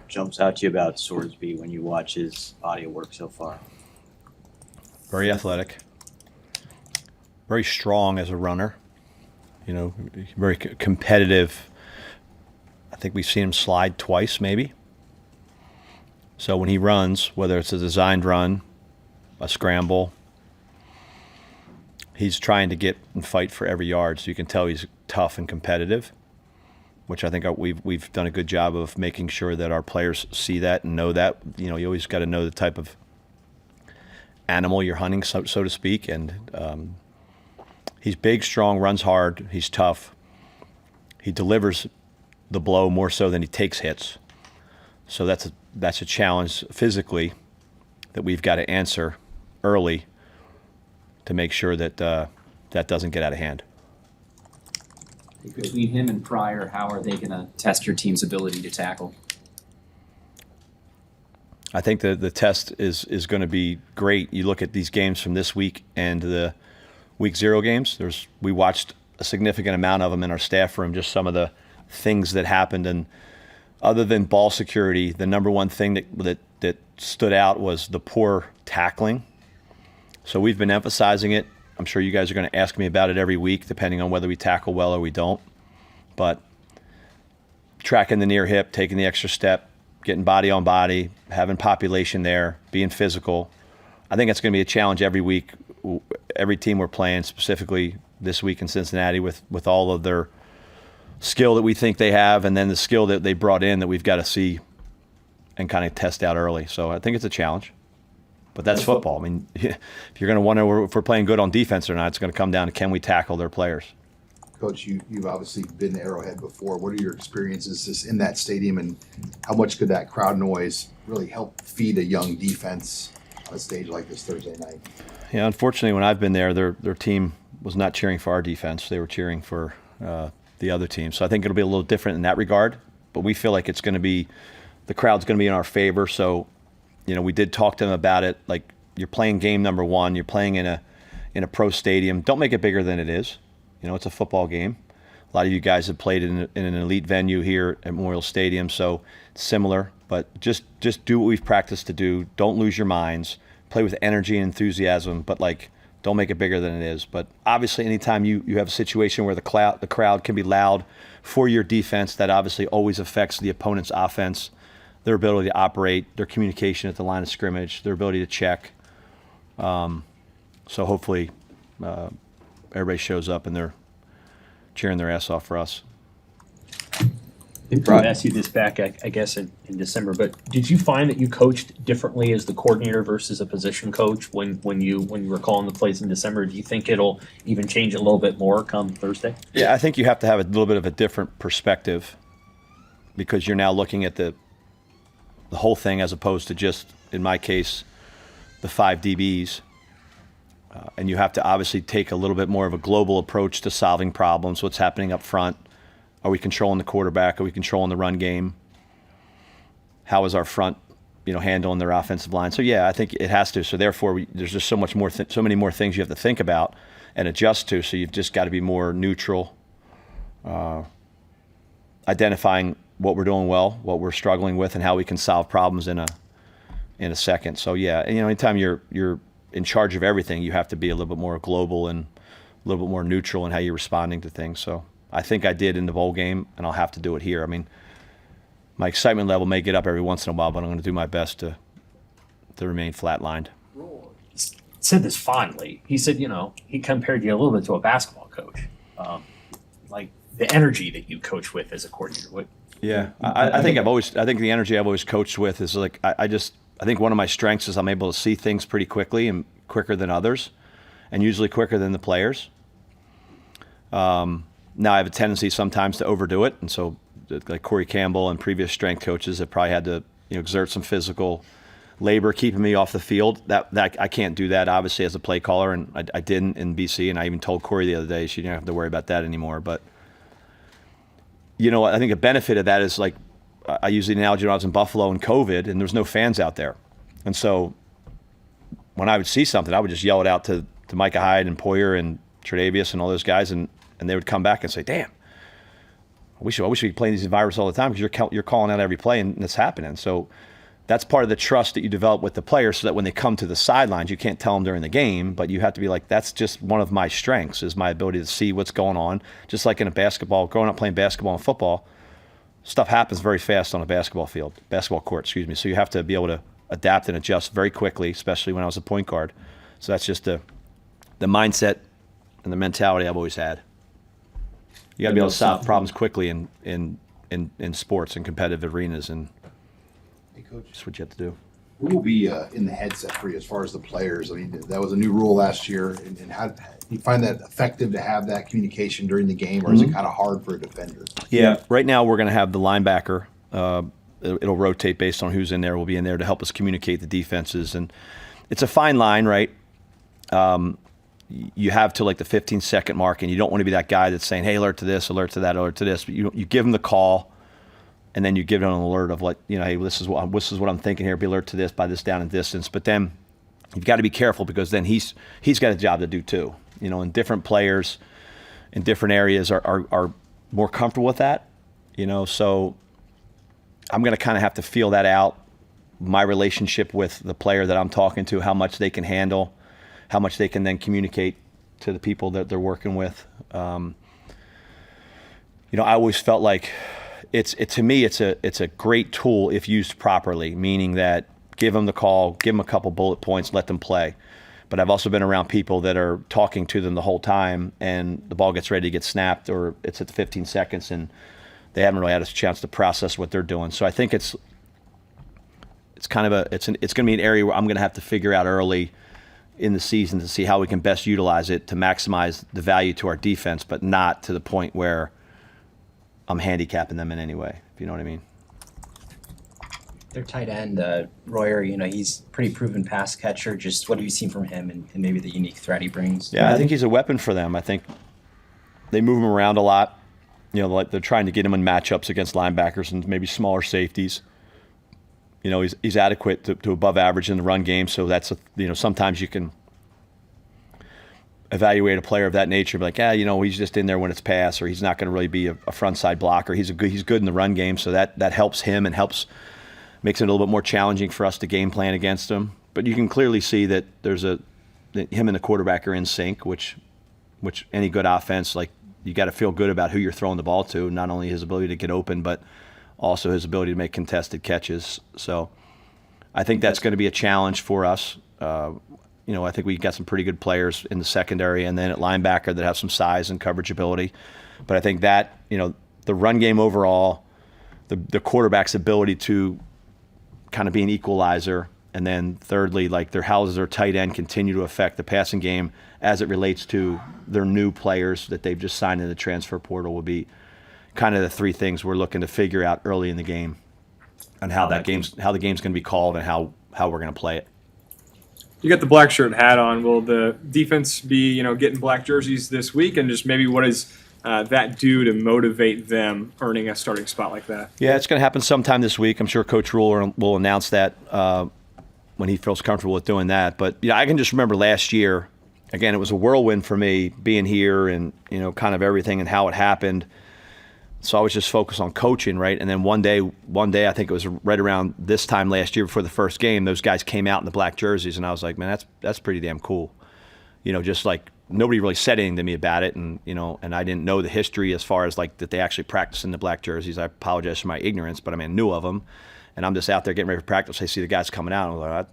jumps out to you about Swordsby when you watch his body of work so far? Very athletic, very strong as a runner, very competitive. I think we've seen him slide twice maybe. So when he runs, whether it's a designed run, a scramble, he's trying to get and fight for every yard. So you can tell he's tough and competitive, which I think we've done a good job of making sure that our players see that and know that. You always got to know the type of animal you're hunting, so to speak. And he's big, strong, runs hard. He's tough. He delivers the blow more so than he takes hits. So that's a challenge physically that we've got to answer early to make sure that that doesn't get out of hand. Between him and Pryor, how are they going to test your team's ability to tackle? I think the test is going to be great. You look at these games from this week and the week 0 games. We watched a significant amount of them in our staff room, just some of the things that happened. And other than ball security, the number one thing that stood out was the poor tackling. So we've been emphasizing it. I'm sure you guys are going to ask me about it every week, depending on whether we tackle well or we don't. But tracking the near hip, taking the extra step, getting body on body, having population there, being physical. I think it's going to be a challenge every week. Every team we're playing, specifically this week in Cincinnati, with all of their skill that we think they have, and then the skill that they brought in that we've got to see and kind of test out early. So I think it's a challenge. But that's football. I mean, if you're going to wonder if we're playing good on defense or not, it's going to come down to can we tackle their players. Coach, you've obviously been to Arrowhead before. What are your experiences just in that stadium, and how much could that crowd noise really help feed a young defense on a stage like this Thursday night? Yeah, unfortunately, when I've been there, their team was not cheering for our defense. They were cheering for the other team. So I think it'll be a little different in that regard. But we feel like it's going to be the crowd's going to be in our favor. So, we did talk to them about it. Like, you're playing game number 1. You're playing in a pro stadium. Don't make it bigger than it is. It's a football game. A lot of you guys have played in an elite venue here at Memorial Stadium, so it's similar. But just do what we've practiced to do. Don't lose your minds. Play with energy and enthusiasm, but don't make it bigger than it is. But obviously, anytime you have a situation where the crowd can be loud for your defense, that obviously always affects the opponent's offense, their ability to operate, their communication at the line of scrimmage, their ability to check. So hopefully everybody shows up and they're cheering their ass off for us. I'll ask you this back, I guess, in December, but did you find that you coached differently as the coordinator versus a position coach when you were calling the plays in December? Do you think it'll even change a little bit more come Thursday? Yeah, I think you have to have a little bit of a different perspective because you're now looking at the whole thing as opposed to just, in my case, the 5 DBs. And you have to obviously take a little bit more of a global approach to solving problems. What's happening up front? Are we controlling the quarterback? Are we controlling the run game? How is our front, handling their offensive line? So yeah, I think it has to. So therefore, there's just so many more things you have to think about and adjust to. So you've just got to be more neutral, identifying what we're doing well, what we're struggling with, and how we can solve problems in a second. So yeah, and anytime you're in charge of everything, you have to be a little bit more global and a little bit more neutral in how you're responding to things. So I think I did in the bowl game, and I'll have to do it here. I mean, my excitement level may get up every once in a while, but I'm going to do my best to remain flatlined. He said this fondly. He said, he compared you a little bit to a basketball coach, like the energy that you coach with as a coordinator. Yeah, I think the energy I've always coached with is I think one of my strengths is I'm able to see things pretty quickly and quicker than others, and usually quicker than the players. Now I have a tendency sometimes to overdo it, and so like Corey Campbell and previous strength coaches have probably had to exert some physical labor keeping me off the field. That I can't do that obviously as a play caller, and I didn't in BC, and I even told Corey the other day she didn't have to worry about that anymore. But I think a benefit of that is I use the analogy when I was in Buffalo in COVID, and there's no fans out there, and so when I would see something, I would just yell it out to Micah Hyde and Poyer and Tredavious and all those guys, and they would come back and say, "Damn, I wish we could play these environments all the time because you're calling out every play and it's happening. So that's part of the trust that you develop with the players so that when they come to the sidelines, you can't tell them during the game, but you have to be like, that's just one of my strengths is my ability to see what's going on. Just like in a basketball, growing up playing basketball and football, stuff happens very fast on a basketball court, excuse me. So you have to be able to adapt and adjust very quickly, especially when I was a point guard. So that's just the mindset and the mentality I've always had. You got to be able to solve problems quickly in sports and competitive arenas, and Hey, Coach, that's what you have to do. who will be in the headset for you as far as the players? I mean, that was a new rule last year, and how do you find that effective to have that communication during the game, or is it kind of hard for a defender? Yeah, right now we're going to have the linebacker. It'll rotate based on who's in there. Will be in there to help us communicate the defenses, and it's a fine line, right? You have to like the 15-second mark, and you don't want to be that guy that's saying, "Hey, alert to this, alert to that, alert to this." But you give them the call, and then you give them an alert of like, hey, this is what I'm thinking here. Be alert to this by this down and distance. But then you've got to be careful because then he's got a job to do too. And different players in different areas are more comfortable with that. So I'm going to kind of have to feel that out. My relationship with the player that I'm talking to, how much they can handle, how much they can then communicate to the people that they're working with. I always felt like to me it's a great tool if used properly, meaning that give them the call, give them a couple bullet points, let them play. But I've also been around people that are talking to them the whole time, and the ball gets ready to get snapped, or it's at the 15 seconds, and they haven't really had a chance to process what they're doing. So I think it's going to be an area where I'm going to have to figure out early in the season to see how we can best utilize it to maximize the value to our defense, but not to the point where I'm handicapping them in any way, if you know what I mean. Their tight end, Royer, he's pretty proven pass catcher. Just what have you seen from him and maybe the unique threat he brings? Yeah, I think he's a weapon for them. I think they move him around a lot. Like they're trying to get him in matchups against linebackers and maybe smaller safeties. He's adequate to above average in the run game, so that's sometimes you can evaluate a player of that nature, be like, he's just in there when it's pass, or he's not going to really be a front side blocker. He's good in the run game, so that helps him and makes it a little bit more challenging for us to game plan against him. But you can clearly see that that him and the quarterback are in sync, which any good offense, like, you got to feel good about who you're throwing the ball to, not only his ability to get open, but also his ability to make contested catches. So I think that's going to be a challenge for us. I think we got some pretty good players in the secondary and then at linebacker that have some size and coverage ability. But I think that, the run game overall, the quarterback's ability to kind of be an equalizer, and then thirdly, like how does their tight end continue to affect the passing game as it relates to their new players that they've just signed in the transfer portal will be kind of the three things we're looking to figure out early in the game, and how the game's going to be called and how we're going to play it. You got the black shirt hat on. Will the defense be, getting black jerseys this week? And just maybe what does that do to motivate them earning a starting spot like that? Yeah, it's going to happen sometime this week. I'm sure Coach Ruler will announce that when he feels comfortable with doing that. But I can just remember last year, again, it was a whirlwind for me being here and, kind of everything and how it happened. So I was just focused on coaching, right? And then one day, I think it was right around this time last year before the first game, those guys came out in the black jerseys, and I was like, man, that's pretty damn cool. Just like nobody really said anything to me about it, and and I didn't know the history as far as like that they actually practice in the black jerseys. I apologize for my ignorance, but I knew of them, and I'm just out there getting ready for practice. I see the guys coming out, and I'm like,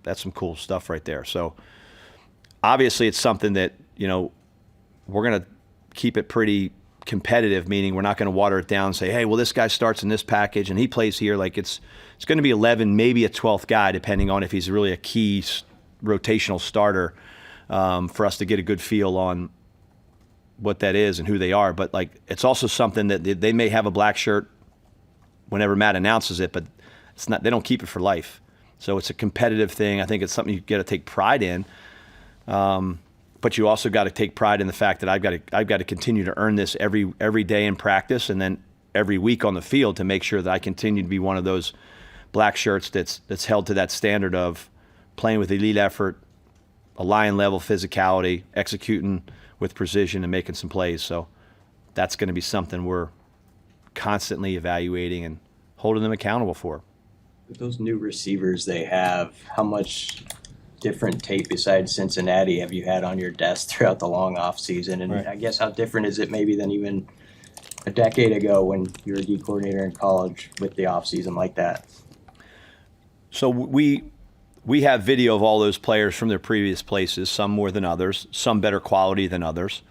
that's some cool stuff right there. So obviously, it's something that we're gonna keep it pretty competitive, meaning we're not going to water it down and say, hey, well, this guy starts in this package and he plays here. Like it's going to be 11, maybe a 12th guy, depending on if he's really a key rotational starter, for us to get a good feel on what that is and who they are. But like, it's also something that they may have a black shirt whenever Matt announces it, but it's not, they don't keep it for life. So it's a competitive thing. I think it's something you got to take pride in. But you also got to take pride in the fact that I've got to continue to earn this every day in practice, and then every week on the field to make sure that I continue to be one of those black shirts that's held to that standard of playing with elite effort, a lion level physicality, executing with precision, and making some plays. So that's going to be something we're constantly evaluating and holding them accountable for. With those new receivers they have, how much different tape besides Cincinnati have you had on your desk throughout the long off season? And Right. I guess how different is it maybe than even a decade ago when you were a D coordinator in college with the off season like that? So we have video of all those players from their previous places, some more than others, some better quality than others.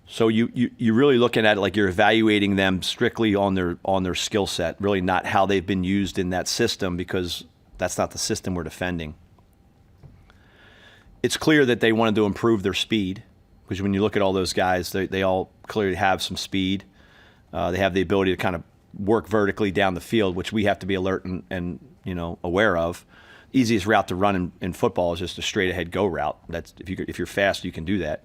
So you're really looking at it like you're evaluating them strictly on their skill set, really not how they've been used in that system, because that's not the system we're defending. It's clear that they wanted to improve their speed, because when you look at all those guys, they all clearly have some speed. They have the ability to kind of work vertically down the field, which we have to be alert and aware of. Easiest route to run in football is just a straight ahead go route. That's if you're fast, you can do that.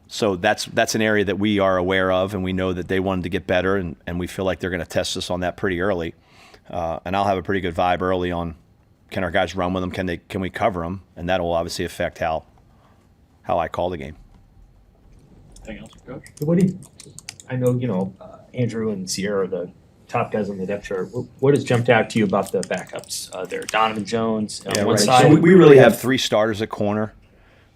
So that's an area that we are aware of, and we know that they wanted to get better, and we feel like they're going to test us on that pretty early. And I'll have a pretty good vibe early on. Can our guys run with them? Can we cover them? And that will obviously affect how I call the game. Anything else, Coach? I know, Andrew and Sierra are the top guys on the depth chart. What has jumped out to you about the backups there? Donovan Jones on one side. So we really have three starters at corner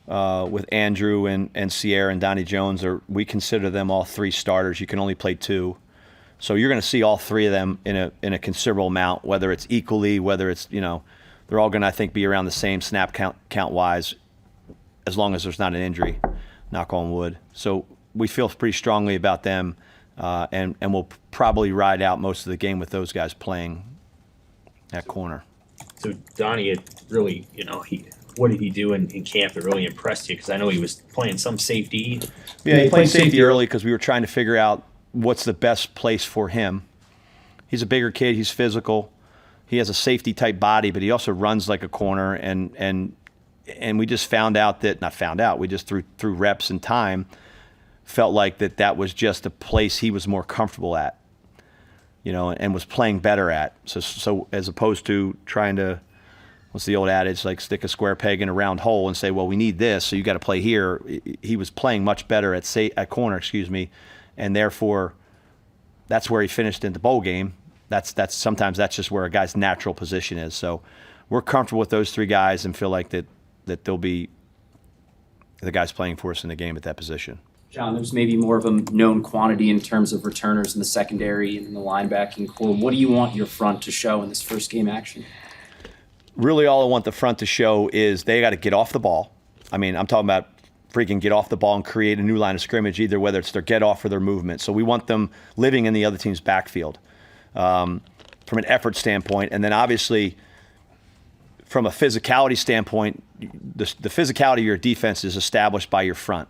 with Andrew and Sierra and Donnie Jones. We consider them all three starters. You can only play two. So you're going to see all three of them in a considerable amount, whether it's equally, whether it's, they're all going to, I think, be around the same snap count wise, as long as there's not an injury, knock on wood. So we feel pretty strongly about them, and we'll probably ride out most of the game with those guys playing at corner. So Donnie, it really, what did he do in camp that really impressed you? Because I know he was playing some safety. Yeah, he played safety early because we were trying to figure out what's the best place for him. He's a bigger kid. He's physical. He has a safety type body, but he also runs like a corner. And we just we just through reps and time felt like that was just a place he was more comfortable at, and was playing better at. So as opposed to trying to, what's the old adage, like stick a square peg in a round hole and say, well, we need this, so you got to play here. He was playing much better at corner, and therefore that's where he finished in the bowl game. That's sometimes that's just where a guy's natural position is. So we're comfortable with those three guys and feel like that they'll be the guys playing for us in the game at that position. John, there's maybe more of a known quantity in terms of returners in the secondary and in the linebacking core. What do you want your front to show in this first game action? Really, all I want the front to show is they got to get off the ball. I mean, I'm talking about freaking get off the ball and create a new line of scrimmage, either whether it's their get off or their movement. So we want them living in the other team's backfield from an effort standpoint. And then obviously from a physicality standpoint, the physicality of your defense is established by your front,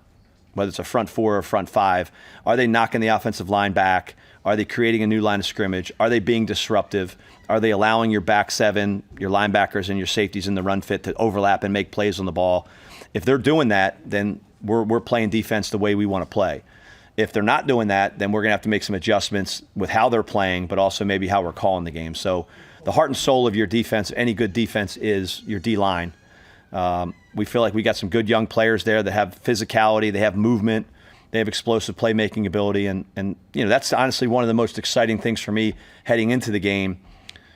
whether it's a front four or a front five. Are they knocking the offensive line back? Are they creating a new line of scrimmage? Are they being disruptive? Are they allowing your back seven, your linebackers and your safeties in the run fit to overlap and make plays on the ball? If they're doing that, then we're playing defense the way we want to play. If they're not doing that, then we're going to have to make some adjustments with how they're playing, but also maybe how we're calling the game. So the heart and soul of your defense, any good defense, is your D-line. We feel like we got some good young players there that have physicality, they have movement, they have explosive playmaking ability, and that's honestly one of the most exciting things for me heading into the game.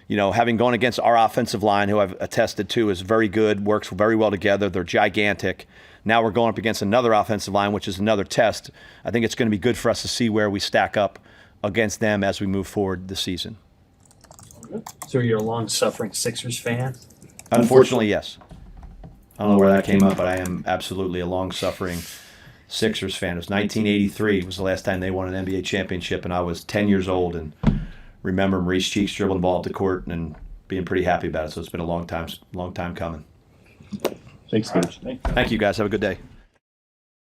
Having gone against our offensive line, who I've attested to is very good, works very well together, they're gigantic. Now we're going up against another offensive line, which is another test. I think it's going to be good for us to see where we stack up against them as we move forward this season. So you're a long-suffering Sixers fan? Unfortunately, yes. I don't know where that came up, but I am absolutely a long-suffering Sixers fan. It was 1983 was the last time they won an NBA championship, and I was 10 years old and remember Maurice Cheeks dribbling the ball up the court and being pretty happy about it. So it's been a long time coming. Thanks, Coach. Thank you, guys. Have a good day.